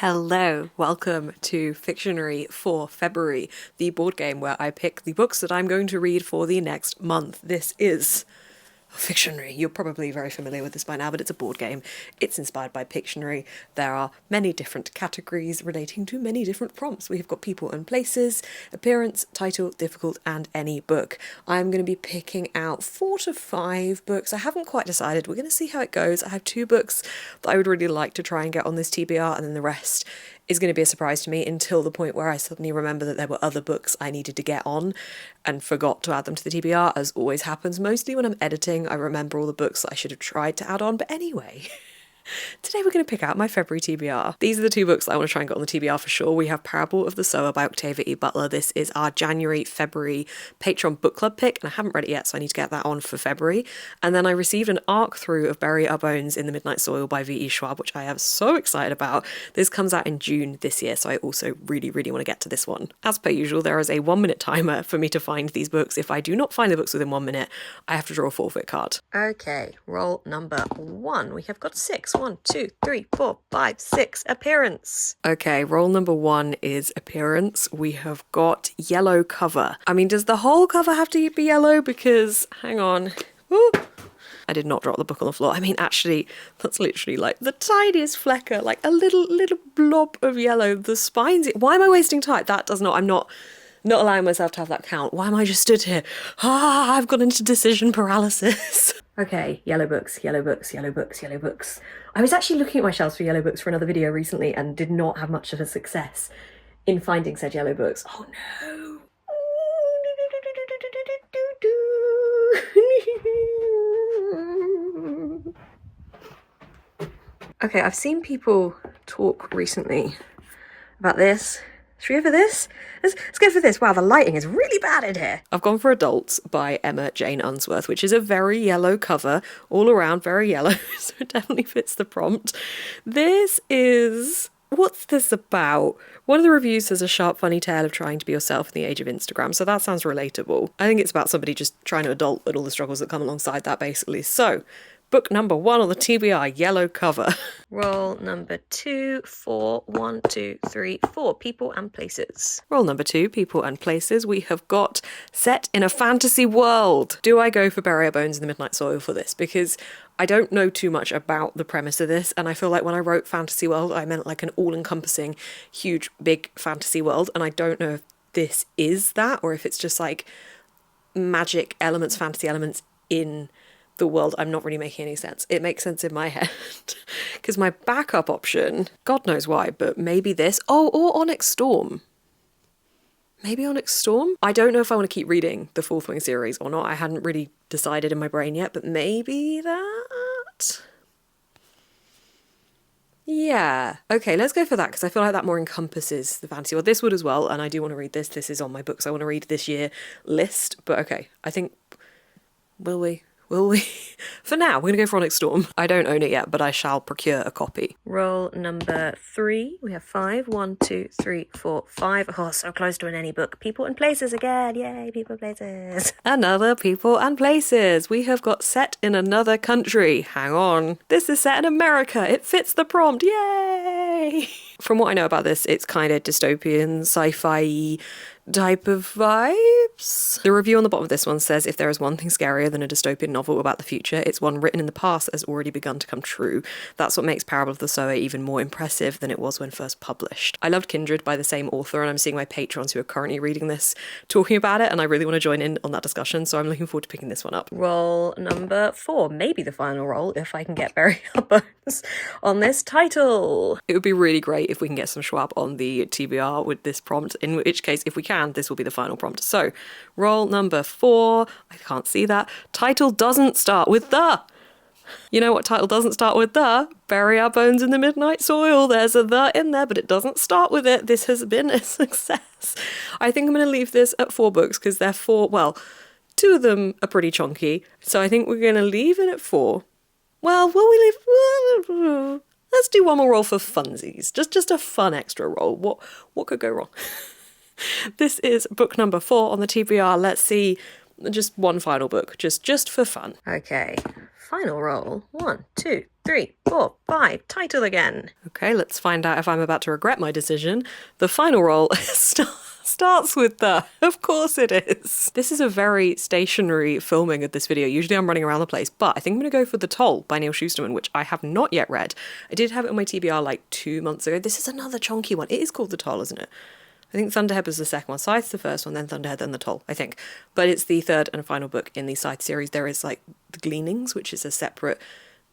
Hello, welcome to Fictionary for February, the board game where I pick the books that I'm going to read for the next month. This is Fictionary. You're probably very familiar with this by now, but it's a board game. It's inspired by Pictionary. There are many different categories relating to many different prompts. We've got people and places, appearance, title, difficult, and any book. I'm going to be picking out 4 to 5 books. I haven't quite decided. We're going to see how it goes. I have 2 books that I would really like to try and get on this TBR, and then the rest is going to be a surprise to me until the point where I suddenly remember that there were other books I needed to get on and forgot to add them to the TBR, as always happens. Mostly when I'm editing, I remember all the books that I should have tried to add on, but anyway. Today we're going to pick out my February TBR. These are the 2 books that I want to try and get on the TBR for sure. We have Parable of the Sower by Octavia E. Butler. This is our January-February Patreon book club pick, and I haven't read it yet, so I need to get that on for February. And then I received an arc through of Bury Our Bones in the Midnight Soil by V.E. Schwab, which I am so excited about. This comes out in June this year, so I also really want to get to this one. As per usual, there is a 1-minute timer for me to find these books. If I do not find the books within 1 minute, I have to draw a forfeit card. Okay, roll number 1. We have got 6. 1, 2, 3, 4, 5, 6. Appearance. Okay, roll number 1 is appearance. We have got yellow cover. I mean, does the whole cover have to be yellow? Because, hang on. Ooh. I did not drop the book on the floor. I mean, actually, that's literally like the tiniest flecker, like a little blob of yellow. The spines. Why am I wasting time? That does not. I'm not allowing myself to have that count. Why am I just stood here? I've gone into decision paralysis. Okay, yellow books, yellow books, yellow books, yellow books. I was actually looking at my shelves for yellow books for another video recently and did not have much of a success in finding said yellow books. Oh no. Okay, I've seen people talk recently about this. Should we go for this? Let's go for this. Wow, the lighting is really bad in here. I've gone for Adults by Emma Jane Unsworth, which is a very yellow cover, all around very yellow, so it definitely fits the prompt. This is... What's this about? One of the reviews says a sharp, funny tale of trying to be yourself in the age of Instagram, so that sounds relatable. I think it's about somebody just trying to adult and all the struggles that come alongside that, basically. So, book number 1 on the TBR, yellow cover. Roll number 2 for 1, 2, 3, 4, people and places. Roll number 2, people and places. We have got set in a fantasy world. Do I go for Bury Our Bones in the Midnight Soil for this? Because I don't know too much about the premise of this, and I feel like when I wrote fantasy world, I meant like an all-encompassing, huge, big fantasy world, and I don't know if this is that, or if it's just like magic elements, fantasy elements in the world. I'm not really making any sense. It makes sense in my head because my backup option, God knows why, but maybe this. Oh, or Onyx Storm. Maybe Onyx Storm? I don't know if I want to keep reading the Fourth Wing series or not. I hadn't really decided in my brain yet, but maybe that? Yeah. Okay, let's go for that because I feel like that more encompasses the fantasy world. This would as well, and I do want to read this. This is on my books I want to read this year list, but okay. I think... Will we? For now, we're going to go for Onyx Storm. I don't own it yet, but I shall procure a copy. Roll number 3. We have 5. 1, 2, 3, 4, 5. Oh, so close to an any book. People and places again. Yay, people and places. Another people and places. We have got set in another country. Hang on. This is set in America. It fits the prompt. Yay! From what I know about this, it's kind of dystopian, sci-fi type of vibes. The review on the bottom of this one says, if there is one thing scarier than a dystopian novel about the future, it's one written in the past that has already begun to come true. That's what makes Parable of the Sower even more impressive than it was when first published. I loved Kindred by the same author, and I'm seeing my patrons who are currently reading this talking about it, and I really want to join in on that discussion, so I'm looking forward to picking this one up. Roll number 4, maybe the final roll, if I can get Bury Our Bones on this title. It would be really great if we can get some Schwab on the TBR with this prompt, in which case, if we can, this will be the final prompt. So, roll number 4. I can't see that. Title doesn't start with the. You know what title doesn't start with the? Bury Our Bones in the Midnight Soil. There's a the in there, but it doesn't start with it. This has been a success. I think I'm going to leave this at 4 books because they're 4, well, 2 of them are pretty chunky. So I think we're going to leave it at 4. Well, will we leave? Let's do one more roll for funsies. Just a fun extra roll. What could go wrong? This is book number 4 on the TBR. Let's see just one final book, just for fun. Okay, final roll. 1, 2, 3, 4, 5. Title again. Okay, let's find out if I'm about to regret my decision. The final roll starts with the. Of course it is. This is a very stationary filming of this video. Usually I'm running around the place, but I think I'm going to go for The Toll by Neil Shusterman, which I have not yet read. I did have it on my TBR like 2 months ago. This is another chunky one. It is called The Toll, isn't it? I think Thunderhead was the second one. Scythe's the first one, then Thunderhead, then The Toll, I think. But it's the third and final book in the Scythe series. There is like The Gleanings, which is a separate,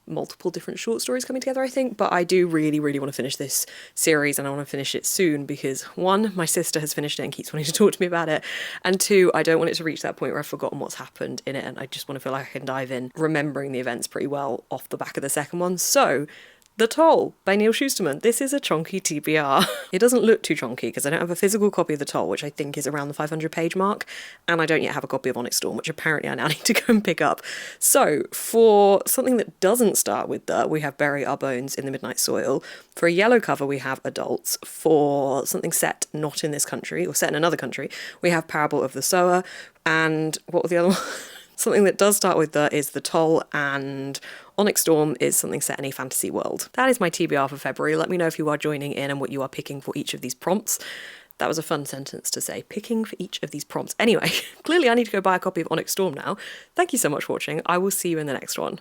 multiple different short stories coming together, I think. But I do really, really want to finish this series, and I want to finish it soon because, one, my sister has finished it and keeps wanting to talk to me about it. And two, I don't want it to reach that point where I've forgotten what's happened in it, and I just want to feel like I can dive in, remembering the events pretty well off the back of the second one. So The Toll by Neil Shusterman. This is a chonky TBR. It doesn't look too chonky because I don't have a physical copy of The Toll, which I think is around the 500 page mark, and I don't yet have a copy of Onyx Storm, which apparently I now need to go and pick up. So for something that doesn't start with the, we have Bury Our Bones in the Midnight Soil. For a yellow cover, we have Adults. For something set not in this country, or set in another country, we have Parable of the Sower. And what were the other ones? Something that does start with the is The Toll, and Onyx Storm is something set in a fantasy world. That is my TBR for February. Let me know if you are joining in and what you are picking for each of these prompts. That was a fun sentence to say, picking for each of these prompts. Anyway, clearly I need to go buy a copy of Onyx Storm now. Thank you so much for watching. I will see you in the next one.